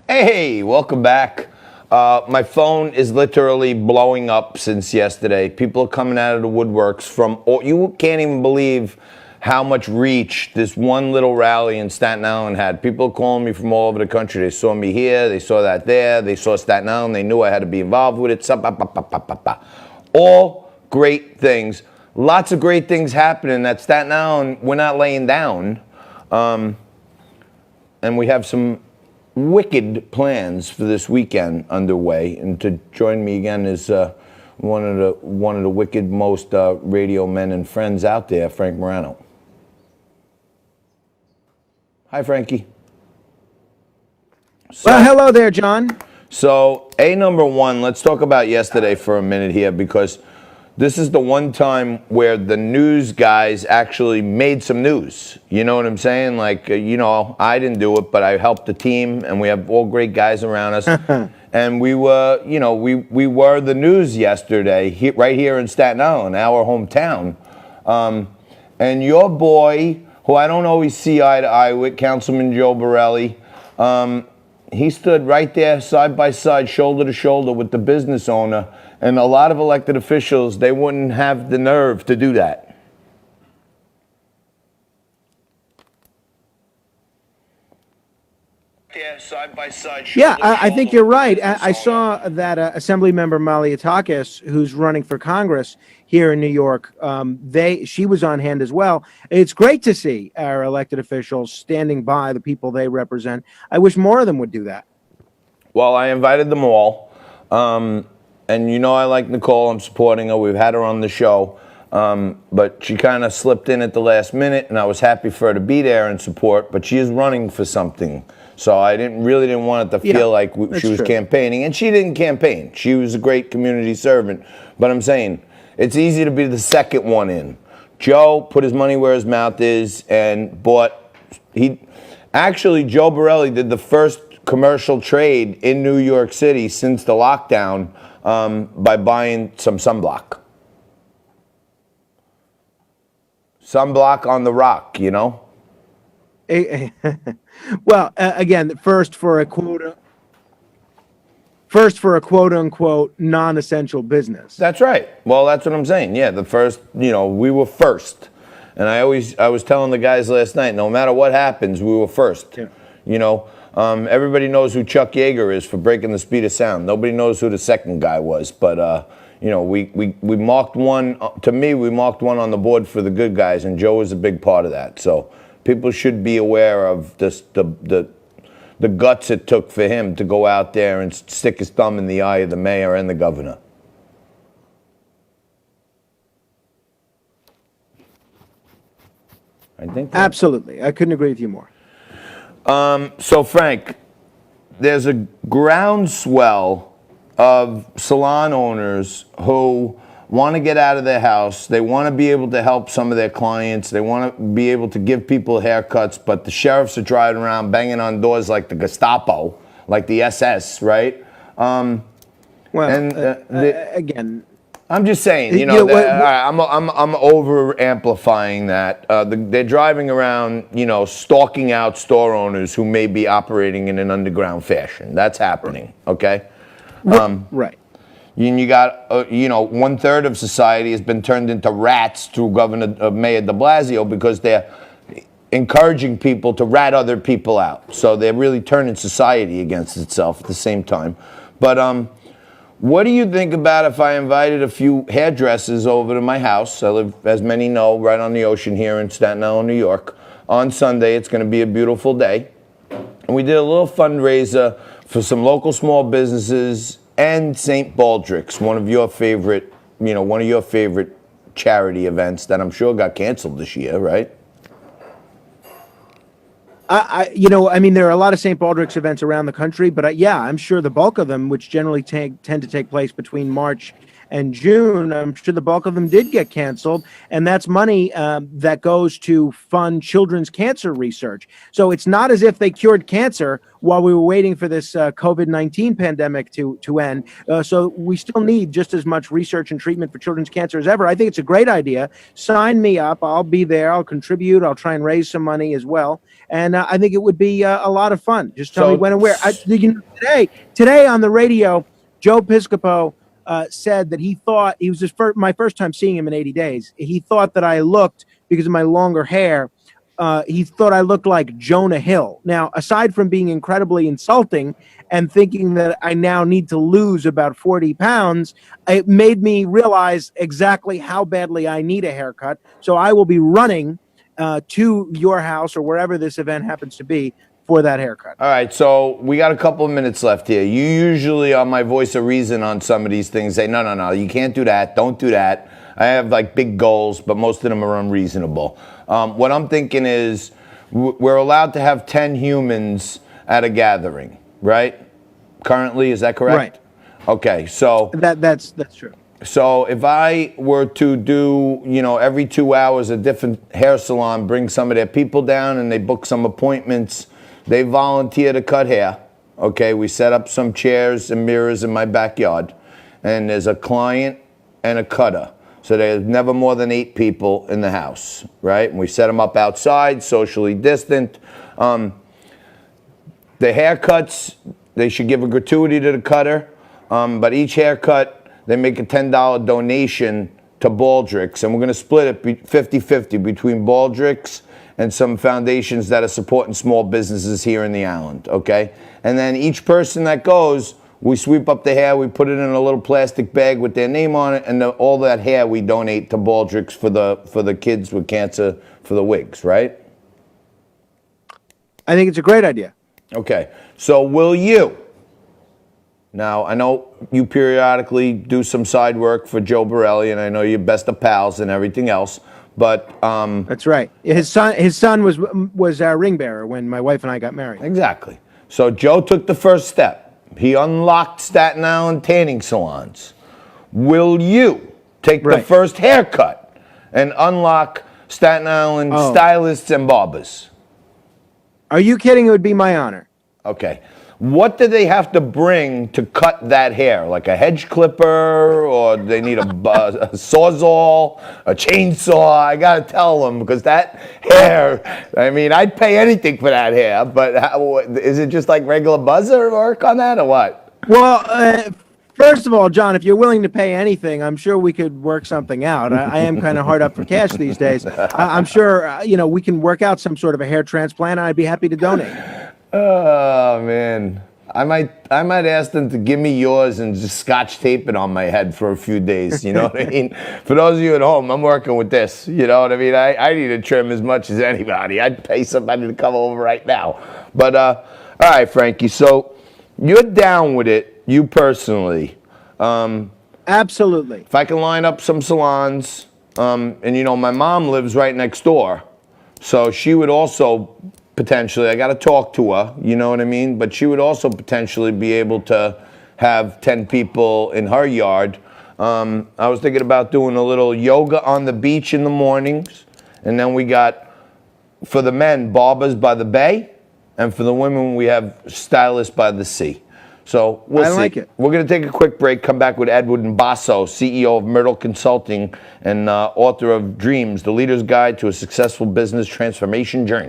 Hey, welcome back. My phone is literally blowing up since yesterday. People are coming out of the woodworks from, you can't even believe how much reach this one little rally in Staten Island had. People calling me from all over the country. They saw me here, they saw that there, they saw Staten Island, they knew I had to be involved with it. All great things. Lots of great things happening at Staten Island. We're not laying down. And we have some wicked plans for this weekend underway. And to join me again is one of the wicked most radio men and friends out there, Frank Morano. Hi, Frankie. Well, hello there, John. So, number one, let's talk about yesterday for a minute here, because this is the one time where the news guys actually made some news. You know what I'm saying? Like, I didn't do it, but I helped the team, and we have all great guys around us. And we were, we were the news yesterday, right here in Staten Island, our hometown. And your boy, who I don't always see eye to eye with, Councilman Joe Borelli, he stood right there side by side, shoulder to shoulder with the business owner. And a lot of elected officials, they wouldn't have the nerve to do that. Yeah, side by side. I think you're right. I saw that Assembly Member Maliatakis, who's running for Congress here in New York, she was on hand as well. It's great to see our elected officials standing by the people they represent. I wish more of them would do that. Well, I invited them all. And I like Nicole. I'm supporting her. We've had her on the show. But she kind of slipped in at the last minute, and I was happy for her to be there and support. But she is running for something. So I really didn't want it to feel like she was campaigning. And she didn't campaign. She was a great community servant. But I'm saying, it's easy to be the second one in. Joe put his money where his mouth is and bought. Joe Borelli did the first commercial trade in New York City since the lockdown by buying some sunblock. Sunblock on the rock, Well, again, first for a quote unquote non-essential business. That's right. Well, that's what I'm saying. Yeah, the first, we were first. And I was telling the guys last night, no matter what happens, we were first. Yeah. Everybody knows who Chuck Yeager is for breaking the speed of sound. Nobody knows who the second guy was. But, we marked one. To me, we marked one on the board for the good guys, and Joe was a big part of that. So people should be aware of the guts it took for him to go out there and stick his thumb in the eye of the mayor and the governor. I think Absolutely. I couldn't agree with you more. So, Frank, there's a groundswell of salon owners who want to get out of their house. They want to be able to help some of their clients. They want to be able to give people haircuts, but the sheriffs are driving around banging on doors like the Gestapo, like the SS, right? Again, I'm just saying, I'm over amplifying that. They're driving around, stalking out store owners who may be operating in an underground fashion. That's happening, okay? Right. You got, 1/3 of society has been turned into rats through Mayor de Blasio because they're encouraging people to rat other people out. So they're really turning society against itself at the same time. But what do you think about if I invited a few hairdressers over to my house? I live, as many know, right on the ocean here in Staten Island, New York. On Sunday, it's going to be a beautiful day. And we did a little fundraiser for some local small businesses and St. Baldrick's, one of your favorite charity events that I'm sure got canceled this year, right? There are a lot of St. Baldrick's events around the country, but I'm sure the bulk of them, which generally tend to take place between March and June, I'm sure the bulk of them did get canceled, and that's money that goes to fund children's cancer research. So it's not as if they cured cancer while we were waiting for this COVID-19 pandemic to end. So we still need just as much research and treatment for children's cancer as ever. I think it's a great idea. Sign me up. I'll be there. I'll contribute. I'll try and raise some money as well. And I think it would be a lot of fun. Just tell me when and where. Today on the radio, Joe Piscopo said that he thought he was my first time seeing him in 80 days. He thought that I looked, because of my longer hair, he thought I looked like Jonah Hill. Now, aside from being incredibly insulting and thinking that I now need to lose about 40 pounds, it made me realize exactly how badly I need a haircut. So I will be running to your house or wherever this event happens to be for that haircut. All right, so we got a couple of minutes left here. You usually, on my Voice of Reason on some of these things, say, no, you can't do that, don't do that. I have like big goals, but most of them are unreasonable. What I'm thinking is we're allowed to have 10 humans at a gathering, right? Currently, is that correct? Right. Okay, so that's true. So if I were to do, every 2 hours a different hair salon, bring some of their people down and they book some appointments, they volunteer to cut hair. Okay, we set up some chairs and mirrors in my backyard, and there's a client and a cutter. So there's never more than 8 people in the house, right? And we set them up outside, socially distant. The haircuts, they should give a gratuity to the cutter, but each haircut, they make a $10 donation to Baldrick's, and we're going to split it 50-50 between Baldrick's and some foundations that are supporting small businesses here in the island, okay? And then each person that goes, we sweep up the hair, we put it in a little plastic bag with their name on it, and all that hair we donate to Baldrick's for the kids with cancer, for the wigs, right? I think it's a great idea. Okay, so will you? Now, I know you periodically do some side work for Joe Borelli, and I know you're best of pals and everything else, but... That's right. His son was our ring bearer when my wife and I got married. Exactly. So Joe took the first step. He unlocked Staten Island tanning salons. Will you take the first haircut and unlock Staten Island stylists and barbers? Are you kidding? It would be my honor. Okay. What do they have to bring to cut that hair? Like a hedge clipper, or they need a sawzall, a chainsaw? I gotta tell them, because that hair, I mean, I'd pay anything for that hair, but is it just like regular buzzer work on that, or what? Well, first of all, John, if you're willing to pay anything, I'm sure we could work something out. I am kind of hard up for cash these days. I'm sure, we can work out some sort of a hair transplant. I'd be happy to donate. Oh man, I might ask them to give me yours and just scotch tape it on my head for a few days. You know what I mean? For those of you at home, I'm working with this. You know what I mean? I need to trim as much as anybody. I'd pay somebody to come over right now. But all right, Frankie. So you're down with it, you personally? Absolutely. If I can line up some salons, and my mom lives right next door, so she would also. Potentially, I got to talk to her, you know what I mean? But she would also potentially be able to have 10 people in her yard. I was thinking about doing a little yoga on the beach in the mornings. And then we got, for the men, barbers by the bay. And for the women, we have stylists by the sea. So we'll see. I like it. We're going to take a quick break, come back with Edward Mbasso, CEO of Myrtle Consulting and author of Dreams, The Leader's Guide to a Successful Business Transformation Journey.